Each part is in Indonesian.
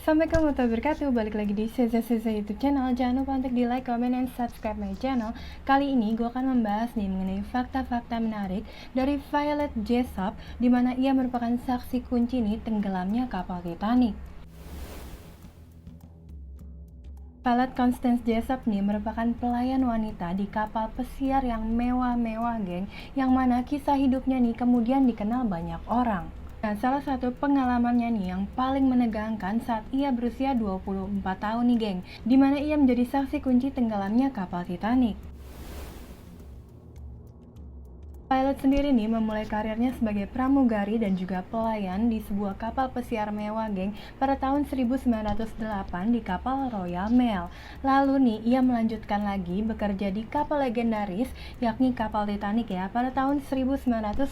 Assalamualaikum warahmatullahi wabarakatuh. Balik lagi di Seza YouTube channel. Jangan lupa untuk di like, comment, dan subscribe my channel. Kali ini gue akan membahas nih mengenai fakta-fakta menarik dari Violet Jessop, di mana ia merupakan saksi kunci nih tenggelamnya kapal Titanic. Violet Constance Jessop nih merupakan pelayan wanita di kapal pesiar yang mewah-mewah, geng, yang mana kisah hidupnya nih kemudian dikenal banyak orang. Nah, salah satu pengalamannya nih yang paling menegangkan saat ia berusia 24 tahun nih, geng, di mana ia menjadi saksi kunci tenggelamnya kapal Titanic. Violet sendiri nih memulai karirnya sebagai pramugari dan juga pelayan di sebuah kapal pesiar mewah, geng, pada tahun 1908 di kapal Royal Mail. Lalu nih ia melanjutkan lagi bekerja di kapal legendaris yakni kapal Titanic ya pada tahun 1912.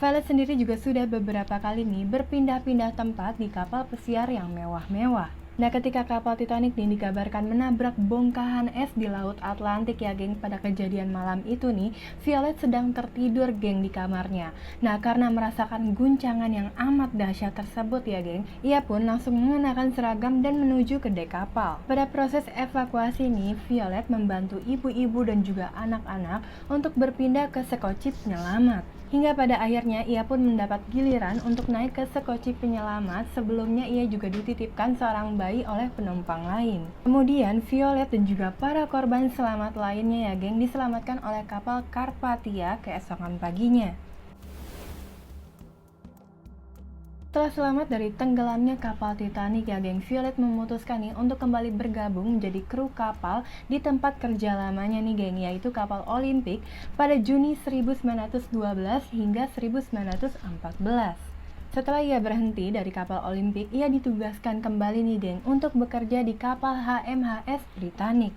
Violet sendiri juga sudah beberapa kali nih berpindah-pindah tempat di kapal pesiar yang mewah-mewah. Nah, ketika kapal Titanic nih dikabarkan menabrak bongkahan es di Laut Atlantik ya, geng, pada kejadian malam itu nih, Violet sedang tertidur, geng, di kamarnya. Nah, karena merasakan guncangan yang amat dahsyat tersebut ya, geng, ia pun langsung mengenakan seragam dan menuju ke dek kapal. Pada proses evakuasi nih, Violet membantu ibu-ibu dan juga anak-anak untuk berpindah ke sekoci penyelamat. Hingga pada akhirnya ia pun mendapat giliran untuk naik ke sekoci penyelamat. Sebelumnya ia juga dititipkan seorang bayi oleh penumpang lain. Kemudian Violet dan juga para korban selamat lainnya ya, geng, diselamatkan oleh kapal Carpathia keesokan paginya. Setelah selamat dari tenggelamnya kapal Titanic ya, geng, Violet memutuskan nih untuk kembali bergabung menjadi kru kapal di tempat kerja lamanya nih, geng, yaitu kapal Olympic pada Juni 1912 hingga 1914. Setelah ia berhenti dari kapal Olympic, ia ditugaskan kembali nih, geng, untuk bekerja di kapal HMHS Britannic.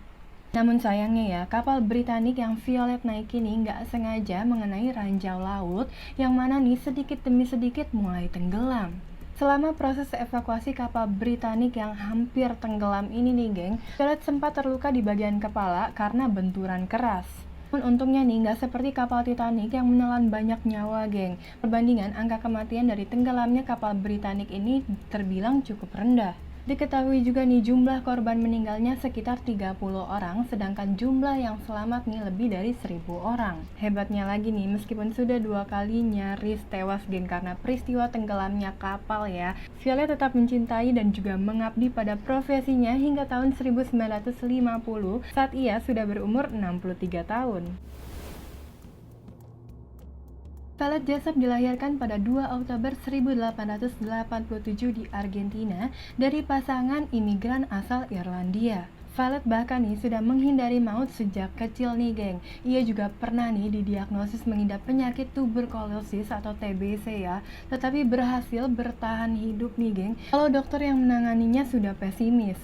Namun sayangnya ya, kapal Britannic yang Violet naik ini nggak sengaja mengenai ranjau laut yang mana nih sedikit demi sedikit mulai tenggelam. Selama proses evakuasi kapal Britannic yang hampir tenggelam ini nih, geng, Violet sempat terluka di bagian kepala karena benturan keras. Namun untungnya nih nggak seperti kapal Titanic yang menelan banyak nyawa, geng. Perbandingan angka kematian dari tenggelamnya kapal Britannic ini terbilang cukup rendah. Diketahui juga nih jumlah korban meninggalnya sekitar 30 orang, sedangkan jumlah yang selamat nih lebih dari 1000 orang. Hebatnya lagi nih, meskipun sudah 2 kali nyaris tewas, geng, karena peristiwa tenggelamnya kapal ya, Violet tetap mencintai dan juga mengabdi pada profesinya hingga tahun 1950 saat ia sudah berumur 63 tahun. Violet Jessop dilahirkan pada 2 Oktober 1887 di Argentina dari pasangan imigran asal Irlandia. Violet bahkan nih sudah menghindari maut sejak kecil nih, geng. Ia juga pernah nih didiagnosis mengidap penyakit tuberkulosis atau TBC ya, tetapi berhasil bertahan hidup nih, geng. Kalau dokter yang menanganinya sudah pesimis.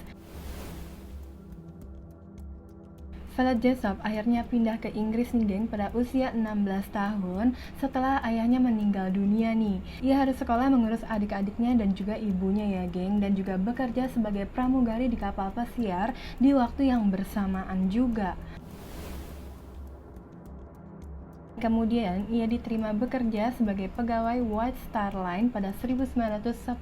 Violet Jessop akhirnya pindah ke Inggris nih, geng, pada usia 16 tahun setelah ayahnya meninggal dunia nih. Ia harus sekolah mengurus adik-adiknya dan juga ibunya ya, geng, dan juga bekerja sebagai pramugari di kapal pesiar di waktu yang bersamaan juga. Kemudian, ia diterima bekerja sebagai pegawai White Star Line pada 1910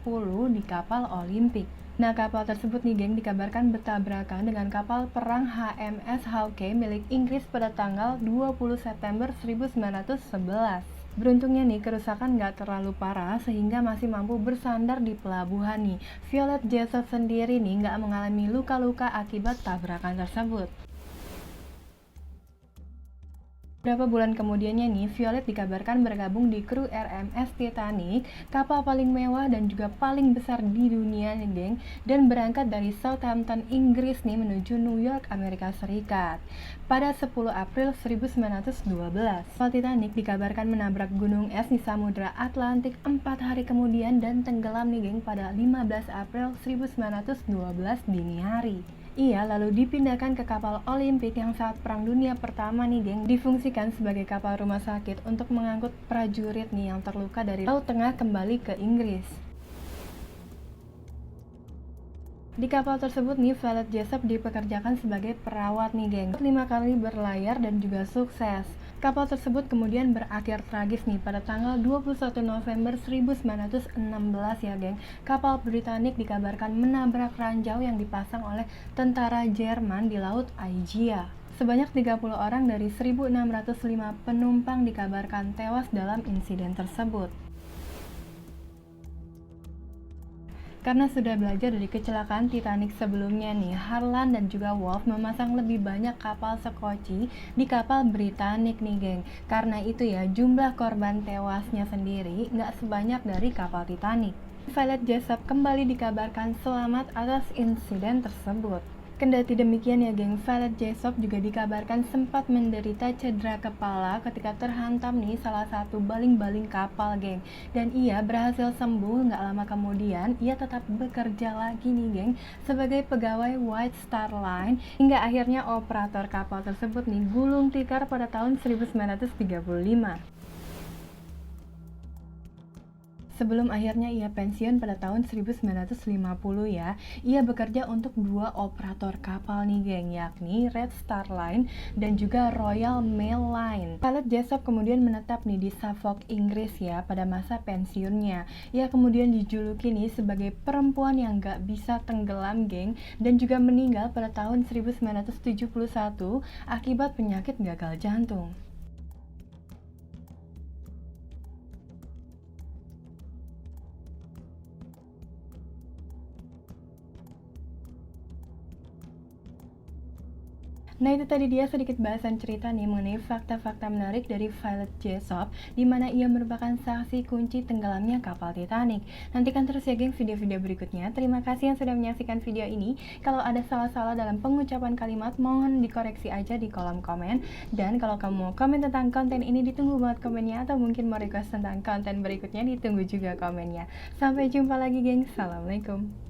di kapal Olympic. Nah, kapal tersebut nih, geng, dikabarkan bertabrakan dengan kapal perang HMS Hawke milik Inggris pada tanggal 20 September 1911. Beruntungnya nih, kerusakan nggak terlalu parah sehingga masih mampu bersandar di pelabuhan nih. Violet Jessop sendiri nih nggak mengalami luka-luka akibat tabrakan tersebut. Beberapa bulan kemudiannya nih, Violet dikabarkan bergabung di kru RMS Titanic, kapal paling mewah dan juga paling besar di dunia nih, geng, dan berangkat dari Southampton, Inggris nih menuju New York, Amerika Serikat. Pada 10 April 1912, kapal Titanic dikabarkan menabrak gunung es di Samudra Atlantik 4 hari kemudian dan tenggelam nih, geng, pada 15 April 1912 dini hari. Ia lalu dipindahkan ke kapal Olympic yang saat Perang Dunia Pertama nih, geng, difungsikan sebagai kapal rumah sakit untuk mengangkut prajurit nih yang terluka dari Laut Tengah kembali ke Inggris. Di kapal tersebut nih, Violet Jessop dipekerjakan sebagai perawat nih, geng. 5 kali berlayar dan juga sukses. Kapal tersebut kemudian berakhir tragis nih pada tanggal 21 November 1916 ya, geng. Kapal Britannic dikabarkan menabrak ranjau yang dipasang oleh tentara Jerman di Laut Aegea. Sebanyak 30 orang dari 1.605 penumpang dikabarkan tewas dalam insiden tersebut. Karena sudah belajar dari kecelakaan Titanic sebelumnya nih, Harlan dan juga Wolf memasang lebih banyak kapal sekoci di kapal Britannic nih, geng. Karena itu ya, jumlah korban tewasnya sendiri nggak sebanyak dari kapal Titanic. Violet Jessop kembali dikabarkan selamat atas insiden tersebut. Kendati demikian ya, geng, Violet Jessop juga dikabarkan sempat menderita cedera kepala ketika terhantam nih salah satu baling-baling kapal, geng. Dan ia berhasil sembuh nggak lama kemudian. Ia tetap bekerja lagi nih, geng, sebagai pegawai White Star Line hingga akhirnya operator kapal tersebut nih gulung tikar pada tahun 1935. Sebelum akhirnya ia pensiun pada tahun 1950 ya, ia bekerja untuk 2 operator kapal nih, geng, yakni Red Star Line dan juga Royal Mail Line. Violet Jessop kemudian menetap nih di Suffolk, Inggris ya pada masa pensiunnya. Ia kemudian dijuluki nih sebagai perempuan yang gak bisa tenggelam, geng, dan juga meninggal pada tahun 1971 akibat penyakit gagal jantung. Nah, itu tadi dia sedikit bahasan cerita nih mengenai fakta-fakta menarik dari Violet Jessop, di mana ia merupakan saksi kunci tenggelamnya kapal Titanic. Nantikan terus ya, geng, video-video berikutnya. Terima kasih yang sudah menyaksikan video ini. Kalau ada salah-salah dalam pengucapan kalimat, mohon dikoreksi aja di kolom komen. Dan kalau kamu mau komen tentang konten ini, ditunggu banget komennya. Atau mungkin mau request tentang konten berikutnya, ditunggu juga komennya. Sampai jumpa lagi, geng. Assalamualaikum.